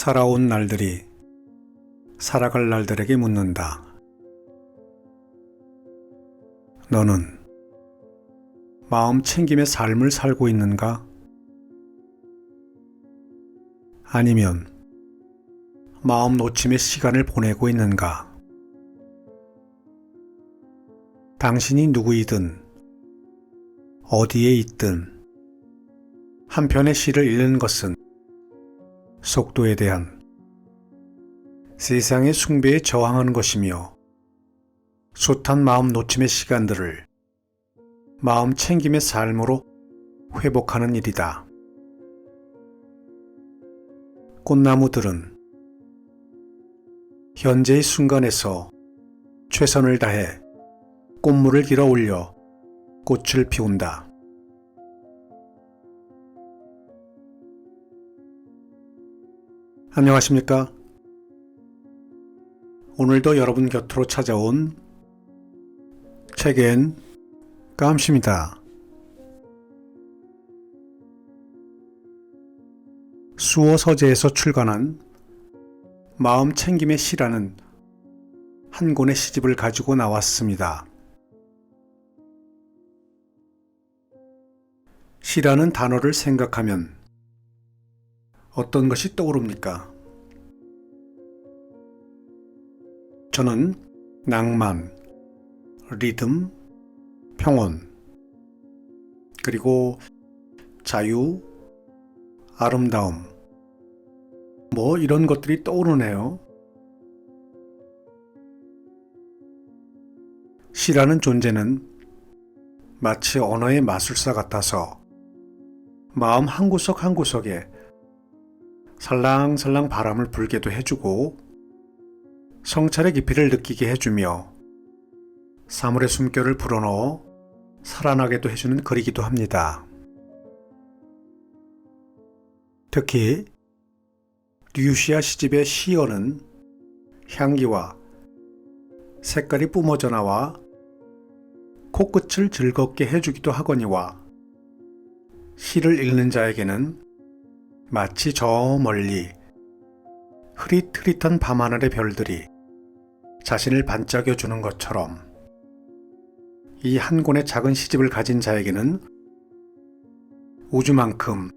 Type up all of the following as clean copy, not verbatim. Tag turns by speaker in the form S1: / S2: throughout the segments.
S1: 살아온 날들이 살아갈 날들에게 묻는다. 너는 마음 챙김의 삶을 살고 있는가? 아니면 마음 놓침의 시간을 보내고 있는가? 당신이 누구이든 어디에 있든 한 편의 시를 읽는 것은 속도에 대한 세상의 숭배에 저항하는 것이며 숱한 마음 놓침의 시간들을 마음 챙김의 삶으로 회복하는 일이다. 꽃나무들은 현재의 순간에서 최선을 다해 꽃물을 길어 올려 꽃을 피운다. 안녕하십니까? 오늘도 여러분 곁으로 찾아온 책엔 깜시입니다. 수어 서재에서 출간한 마음 챙김의 시라는 한 권의 시집을 가지고 나왔습니다. 시라는 단어를 생각하면 어떤 것이 떠오릅니까? 저는 낭만, 리듬, 평온, 그리고 자유, 아름다움, 이런 것들이 떠오르네요. 시라는 존재는 마치 언어의 마술사 같아서 마음 한구석 한구석에 살랑살랑 바람을 불게도 해주고 성찰의 깊이를 느끼게 해주며 사물의 숨결을 불어넣어 살아나게도 해주는 글이기도 합니다. 특히 류시아 시집의 시어는 향기와 색깔이 뿜어져 나와 코끝을 즐겁게 해주기도 하거니와 시를 읽는 자에게는 마치 저 멀리 흐릿흐릿한 밤하늘의 별들이 자신을 반짝여주는 것처럼 이 한 권의 작은 시집을 가진 자에게는 우주만큼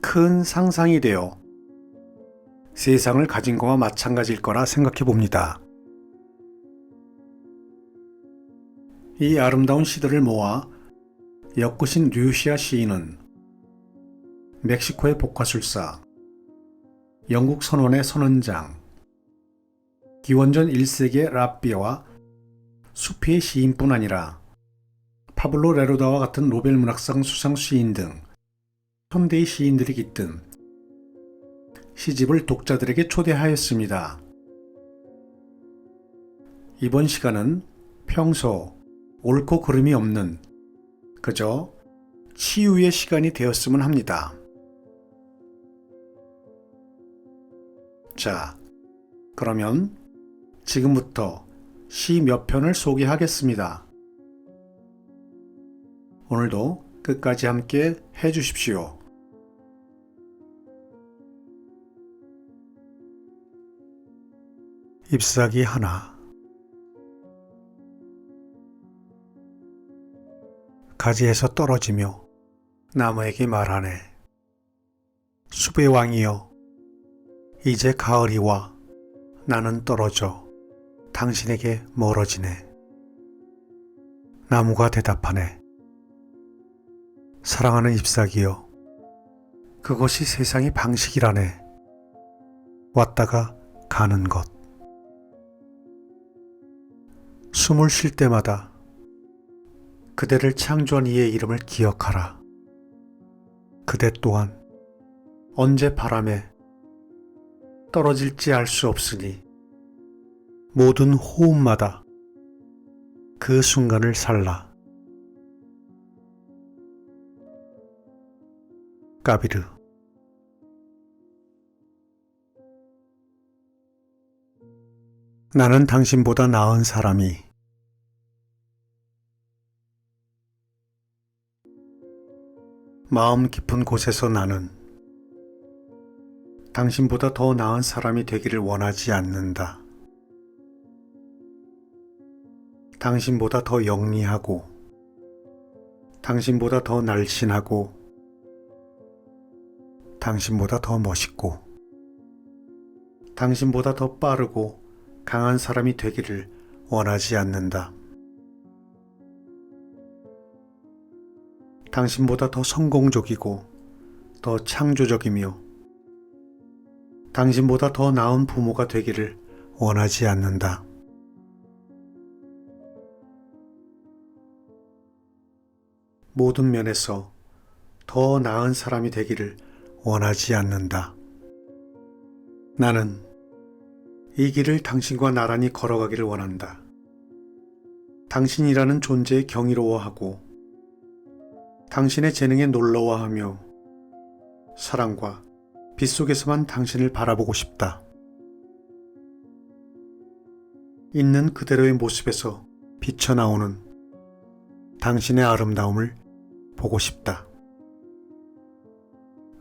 S1: 큰 상상이 되어 세상을 가진 것과 마찬가지일 거라 생각해 봅니다. 이 아름다운 시들을 모아 엮으신 류시아 시인은 멕시코의 복화술사, 영국 선원의 선원장, 기원전 1세기의 라삐와 수피의 시인뿐 아니라 파블로 네루다와 같은 노벨 문학상 수상 시인 등 현대의 시인들이 깃든 시집을 독자들에게 초대하였습니다. 이번 시간은 평소 옳고 그름이 없는 그저 치유의 시간이 되었으면 합니다. 자, 그러면 지금부터 시 몇 편을 소개하겠습니다. 오늘도 끝까지 함께 해주십시오. 잎사귀 하나. 가지에서 떨어지며 나무에게 말하네. 숲의 왕이여, 이제 가을이 와 나는 떨어져 당신에게 멀어지네. 나무가 대답하네. 사랑하는 잎사귀여, 그것이 세상의 방식이라네. 왔다가 가는 것. 숨을 쉴 때마다 그대를 창조한 이의 이름을 기억하라. 그대 또한 언제 바람에 떨어질지 알 수 없으니 모든 호흡마다 그 순간을 살라. 까비르. 나는 당신보다 나은 사람이 마음 깊은 곳에서 나는 당신보다 더 나은 사람이 되기를 원하지 않는다. 당신보다 더 영리하고, 당신보다 더 날씬하고, 당신보다 더 멋있고, 당신보다 더 빠르고 강한 사람이 되기를 원하지 않는다. 당신보다 더 성공적이고, 더 창조적이며, 당신보다 더 나은 부모가 되기를 원하지 않는다. 모든 면에서 더 나은 사람이 되기를 원하지 않는다. 나는 이 길을 당신과 나란히 걸어가기를 원한다. 당신이라는 존재에 경이로워하고 당신의 재능에 놀라워하며 사랑과 빛 속에서만 당신을 바라보고 싶다. 있는 그대로의 모습에서 비쳐나오는 당신의 아름다움을 보고 싶다.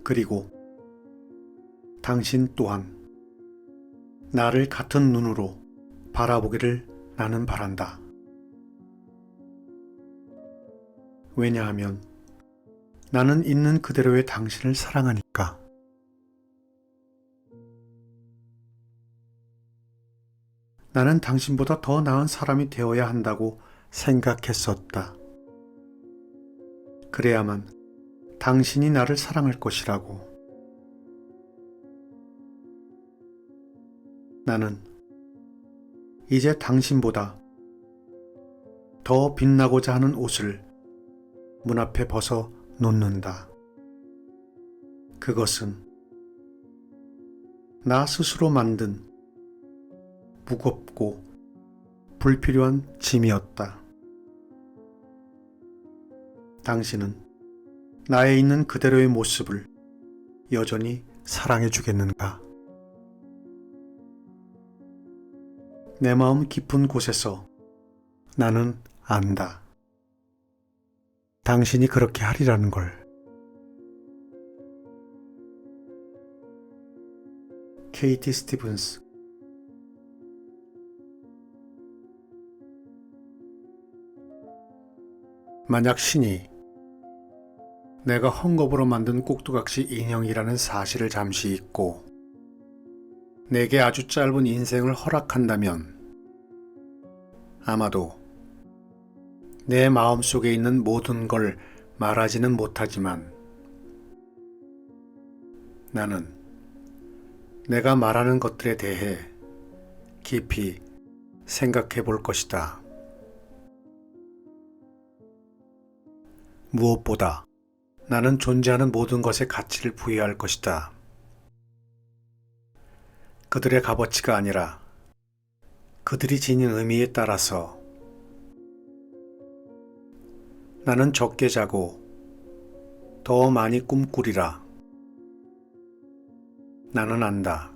S1: 그리고 당신 또한 나를 같은 눈으로 바라보기를 나는 바란다. 왜냐하면 나는 있는 그대로의 당신을 사랑하니까. 나는 당신보다 더 나은 사람이 되어야 한다고 생각했었다. 그래야만 당신이 나를 사랑할 것이라고. 나는 이제 당신보다 더 빛나고자 하는 옷을 문 앞에 벗어 놓는다. 그것은 나 스스로 만든 무겁고 불필요한 짐이었다. 당신은 나에 있는 그대로의 모습을 여전히 사랑해 주겠는가? 내 마음 깊은 곳에서 나는 안다. 당신이 그렇게 하리라는 걸. 케이티 스티븐스. 만약 신이 내가 헝겊으로 만든 꼭두각시 인형이라는 사실을 잠시 잊고 내게 아주 짧은 인생을 허락한다면 아마도 내 마음속에 있는 모든 걸 말하지는 못하지만 나는 내가 말하는 것들에 대해 깊이 생각해 볼 것이다. 무엇보다 나는 존재하는 모든 것에 가치를 부여할 것이다. 그들의 값어치가 아니라 그들이 지닌 의미에 따라서. 나는 적게 자고 더 많이 꿈꾸리라. 나는 안다.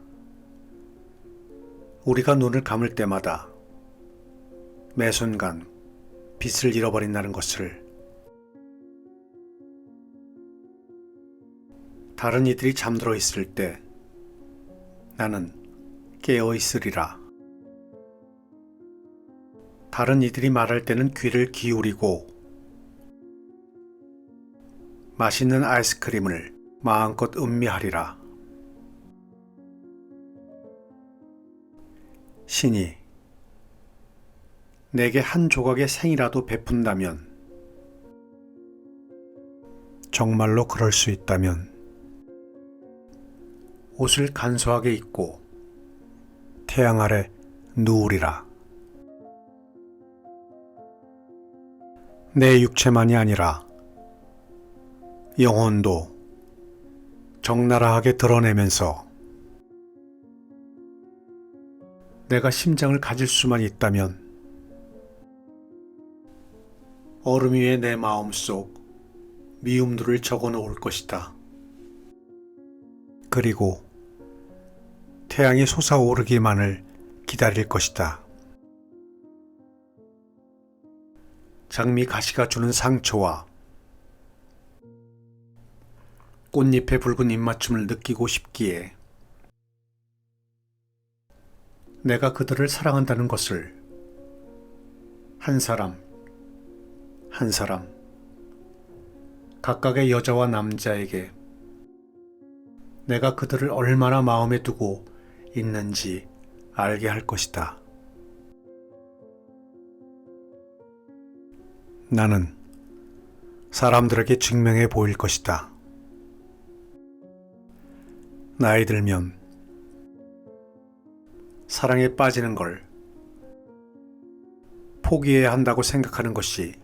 S1: 우리가 눈을 감을 때마다 매 순간 빛을 잃어버린다는 것을. 다른 이들이 잠들어 있을 때 나는 깨어 있으리라. 다른 이들이 말할 때는 귀를 기울이고 맛있는 아이스크림을 마음껏 음미하리라. 신이 내게 한 조각의 생이라도 베푼다면, 정말로 그럴 수 있다면 옷을 간소하게 입고 태양 아래 누우리라. 내 육체만이 아니라 영혼도 적나라하게 드러내면서 내가 심장을 가질 수만 있다면 얼음 위에 내 마음속 미움들을 적어 놓을 것이다. 그리고 태양이 솟아오르기만을 기다릴 것이다. 장미 가시가 주는 상처와 꽃잎의 붉은 입맞춤을 느끼고 싶기에 내가 그들을 사랑한다는 것을 한 사람, 한 사람, 각각의 여자와 남자에게 내가 그들을 얼마나 마음에 두고 있는지 알게 할 것이다. 나는 사람들에게 증명해 보일 것이다. 나이 들면 사랑에 빠지는 걸 포기해야 한다고 생각하는 것이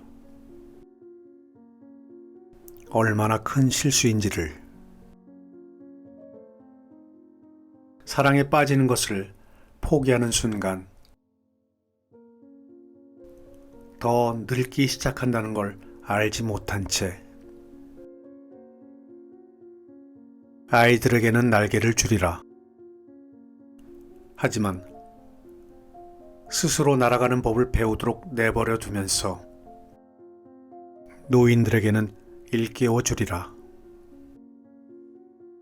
S1: 얼마나 큰 실수인지를, 사랑에 빠지는 것을 포기하는 순간 더 늙기 시작한다는 걸 알지 못한 채 아이들에게는 날개를 주리라. 하지만 스스로 날아가는 법을 배우도록 내버려 두면서 노인들에게는 일깨워 주리라.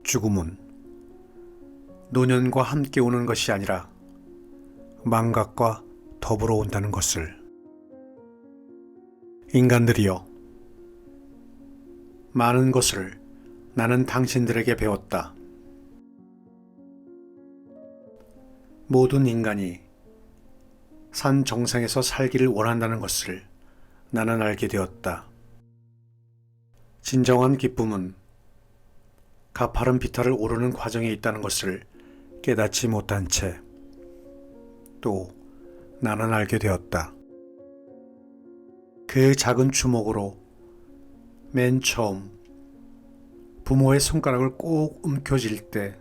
S1: 죽음은 노년과 함께 오는 것이 아니라 망각과 더불어 온다는 것을. 인간들이여, 많은 것을 나는 당신들에게 배웠다. 모든 인간이 산 정상에서 살기를 원한다는 것을 나는 알게 되었다. 진정한 기쁨은 가파른 비탈을 오르는 과정에 있다는 것을 깨닫지 못한 채 또 나는 알게 되었다. 그 작은 주먹으로 맨 처음 부모의 손가락을 꼭 움켜쥘 때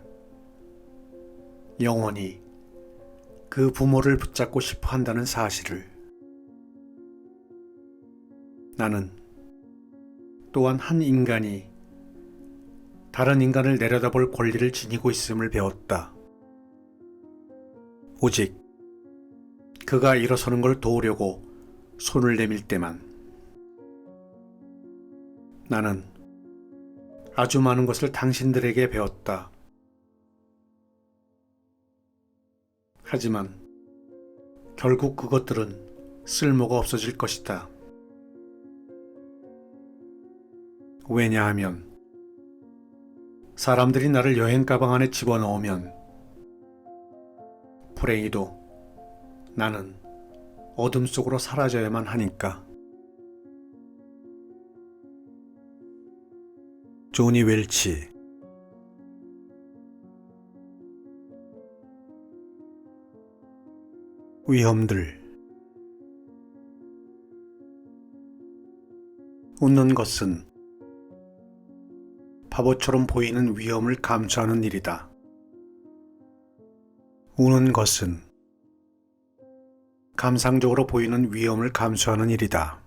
S1: 영원히 그 부모를 붙잡고 싶어 한다는 사실을, 나는 또한 한 인간이 다른 인간을 내려다볼 권리를 지니고 있음을 배웠다. 오직 그가 일어서는 걸 도우려고 손을 내밀 때만. 나는 아주 많은 것을 당신들에게 배웠다. 하지만 결국 그것들은 쓸모가 없어질 것이다. 왜냐하면 사람들이 나를 여행 가방 안에 집어넣으면 불행히도 나는 어둠 속으로 사라져야만 하니까. 조니 웰치. 위험들. 웃는 것은 바보처럼 보이는 위험을 감수하는 일이다. 우는 것은 감상적으로 보이는 위험을 감수하는 일이다.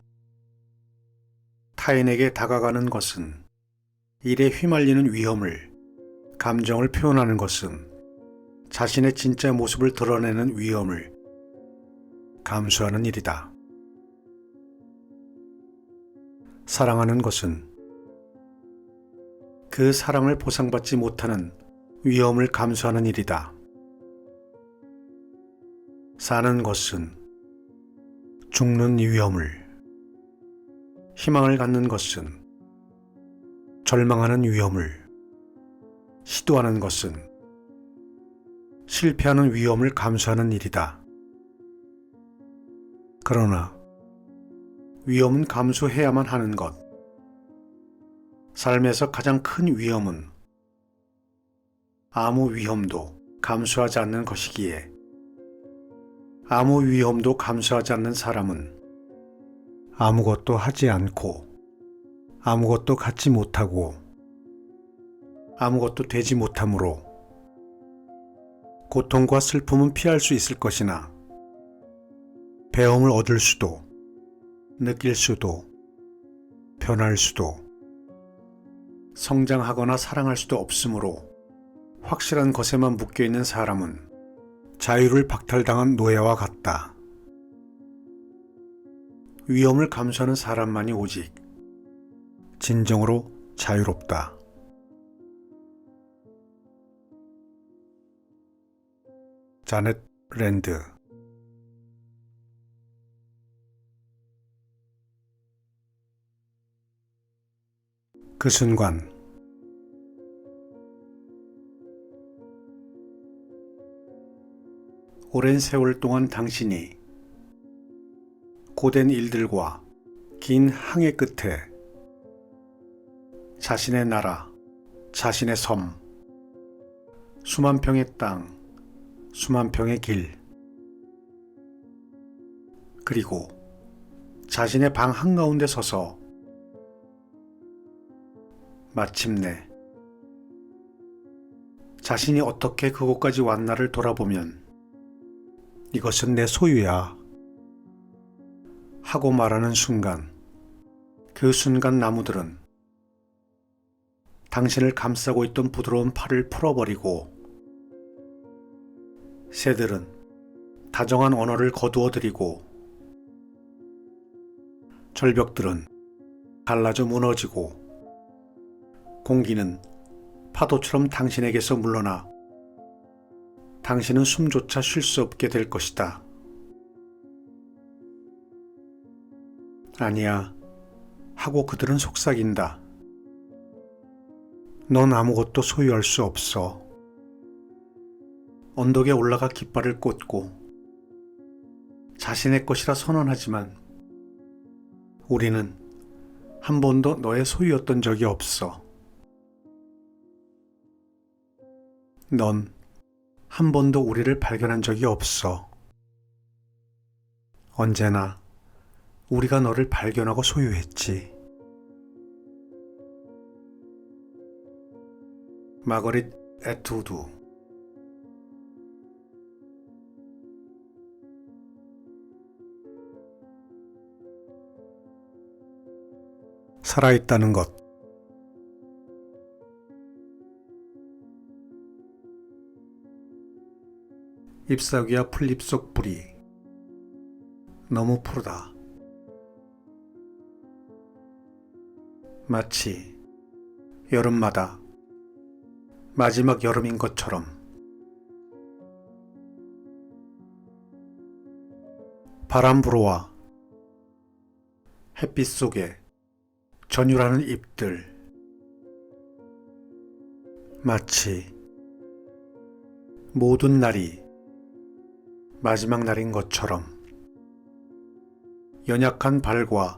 S1: 타인에게 다가가는 것은 일에 휘말리는 위험을, 감정을 표현하는 것은 자신의 진짜 모습을 드러내는 위험을 감수하는 일이다. 사랑하는 것은 그 사랑을 보상받지 못하는 위험을 감수하는 일이다. 사는 것은 죽는 위험을, 희망을 갖는 것은 절망하는 위험을, 시도하는 것은 실패하는 위험을 감수하는 일이다. 그러나 위험은 감수해야만 하는 것. 삶에서 가장 큰 위험은 아무 위험도 감수하지 않는 것이기에, 아무 위험도 감수하지 않는 사람은 아무것도 하지 않고 아무것도 갖지 못하고 아무것도 되지 못하므로 고통과 슬픔은 피할 수 있을 것이나 배움을 얻을 수도, 느낄 수도, 변할 수도, 성장하거나 사랑할 수도 없으므로 확실한 것에만 묶여있는 사람은 자유를 박탈당한 노예와 같다. 위험을 감수하는 사람만이 오직 진정으로 자유롭다. 자넷 랜드. 그 순간 오랜 세월 동안 당신이 고된 일들과 긴 항해 끝에 자신의 나라, 자신의 섬, 수만 평의 땅, 수만 평의 길, 그리고 자신의 방 한가운데 서서 마침내 자신이 어떻게 그곳까지 왔나를 돌아보면 이것은 내 소유야 하고 말하는 순간, 그 순간 나무들은 당신을 감싸고 있던 부드러운 팔을 풀어버리고 새들은 다정한 언어를 거두어들이고 절벽들은 갈라져 무너지고 공기는 파도처럼 당신에게서 물러나 당신은 숨조차 쉴 수 없게 될 것이다. 아니야 하고 그들은 속삭인다. 넌 아무것도 소유할 수 없어. 언덕에 올라가 깃발을 꽂고 자신의 것이라 선언하지만 우리는 한 번도 너의 소유였던 적이 없어. 넌 한 번도 우리를 발견한 적이 없어. 언제나 우리가 너를 발견하고 소유했지. 마거릿 애투드. 살아있다는 것. 잎사귀와 풀잎 속 뿌리. 너무 푸르다. 마치 여름마다 마지막 여름인 것처럼. 바람 불어와 햇빛 속에 전율하는 잎들. 마치 모든 날이 마지막 날인 것처럼. 연약한 발과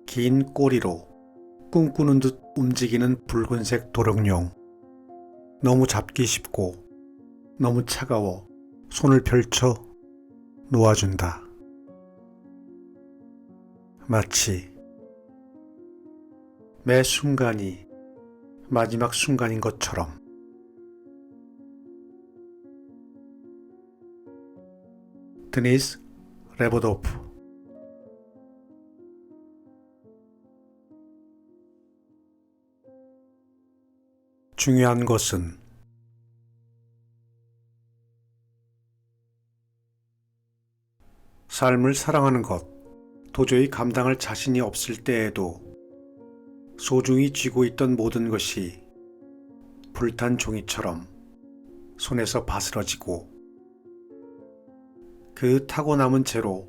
S1: 긴 꼬리로 꿈꾸는 듯 움직이는 붉은색 도롱뇽. 너무 잡기 쉽고 너무 차가워 손을 펼쳐 놓아준다. 마치 매 순간이 마지막 순간인 것처럼. 드니스 레보도프. 중요한 것은 삶을 사랑하는 것, 도저히 감당할 자신이 없을 때에도 소중히 쥐고 있던 모든 것이 불탄 종이처럼 손에서 바스러지고 그 타고 남은 채로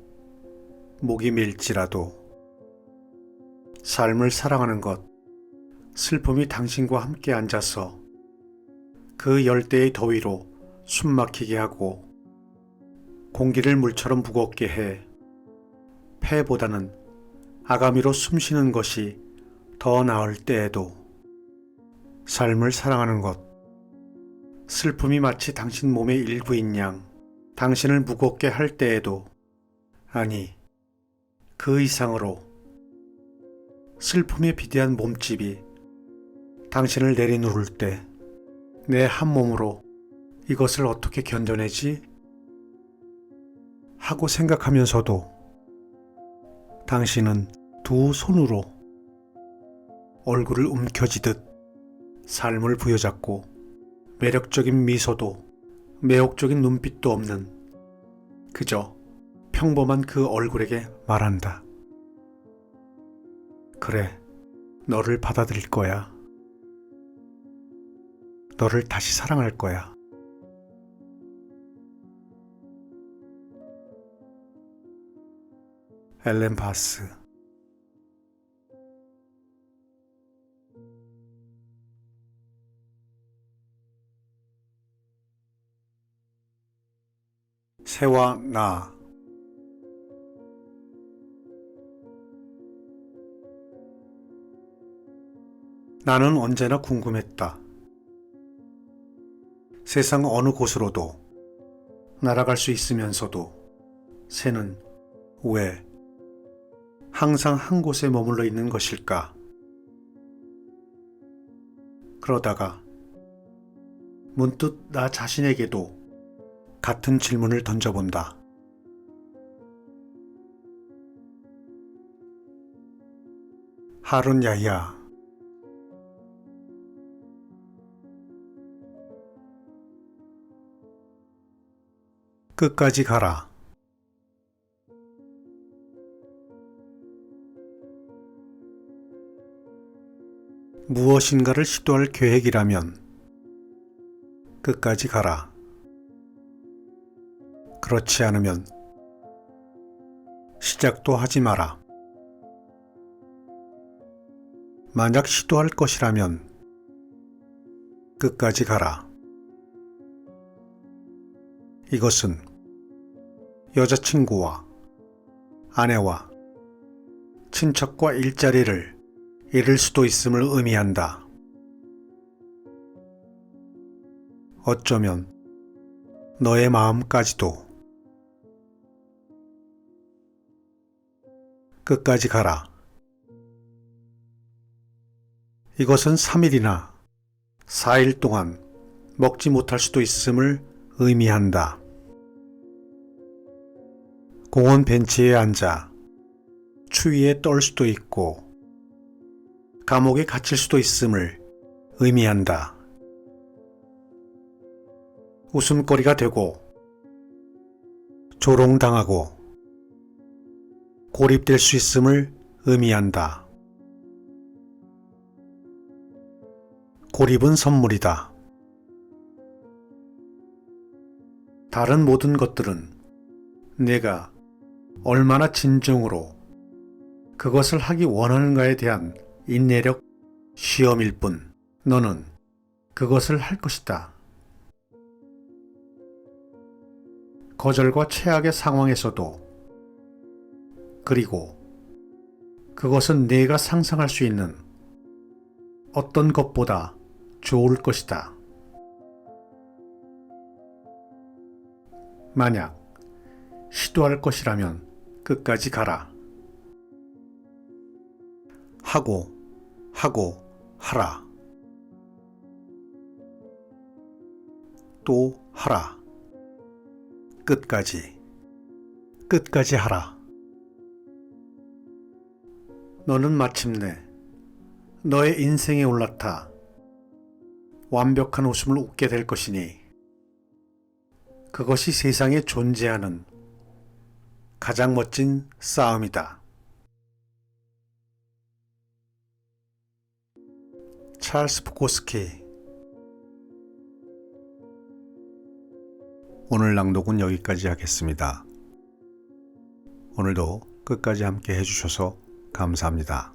S1: 목이 밀지라도 삶을 사랑하는 것, 슬픔이 당신과 함께 앉아서 그 열대의 더위로 숨 막히게 하고 공기를 물처럼 무겁게 해 폐보다는 아가미로 숨 쉬는 것이 더 나을 때에도 삶을 사랑하는 것, 슬픔이 마치 당신 몸의 일부인 양 당신을 무겁게 할 때에도, 아니 그 이상으로 슬픔에 비대한 몸집이 당신을 내리누를 때 내 한 몸으로 이것을 어떻게 견뎌내지? 하고 생각하면서도 당신은 두 손으로 얼굴을 움켜쥐듯 삶을 부여잡고 매력적인 미소도 매혹적인 눈빛도 없는 그저 평범한 그 얼굴에게 말한다. 그래, 너를 받아들일 거야. 너를 다시 사랑할 거야. 엘렌 바스. 새와 나. 나는 언제나 궁금했다. 세상 어느 곳으로도 날아갈 수 있으면서도 새는 왜 항상 한 곳에 머물러 있는 것일까? 그러다가 문득 나 자신에게도 같은 질문을 던져본다. 하룬 야히야. 끝까지 가라. 무엇인가를 시도할 계획이라면 끝까지 가라. 그렇지 않으면 시작도 하지 마라. 만약 시도할 것이라면 끝까지 가라. 이것은 여자친구와 아내와 친척과 일자리를 잃을 수도 있음을 의미한다. 어쩌면 너의 마음까지도. 끝까지 가라. 이것은 3일이나 4일 동안 먹지 못할 수도 있음을 의미한다. 공원 벤치에 앉아 추위에 떨 수도 있고 감옥에 갇힐 수도 있음을 의미한다. 웃음거리가 되고 조롱당하고 고립될 수 있음을 의미한다. 고립은 선물이다. 다른 모든 것들은 내가 얼마나 진정으로 그것을 하기 원하는가에 대한 인내력 시험일 뿐. 너는 그것을 할 것이다. 거절과 최악의 상황에서도, 그리고 그것은 내가 상상할 수 있는 어떤 것보다 좋을 것이다. 만약 시도할 것이라면 끝까지 가라. 하고 하라. 또 하라. 끝까지 하라. 너는 마침내 너의 인생에 올라타 완벽한 웃음을 웃게 될 것이니 그것이 세상에 존재하는 가장 멋진 싸움이다. 찰스 부코스키. 오늘 낭독은 여기까지 하겠습니다. 오늘도 끝까지 함께 해주셔서 감사합니다.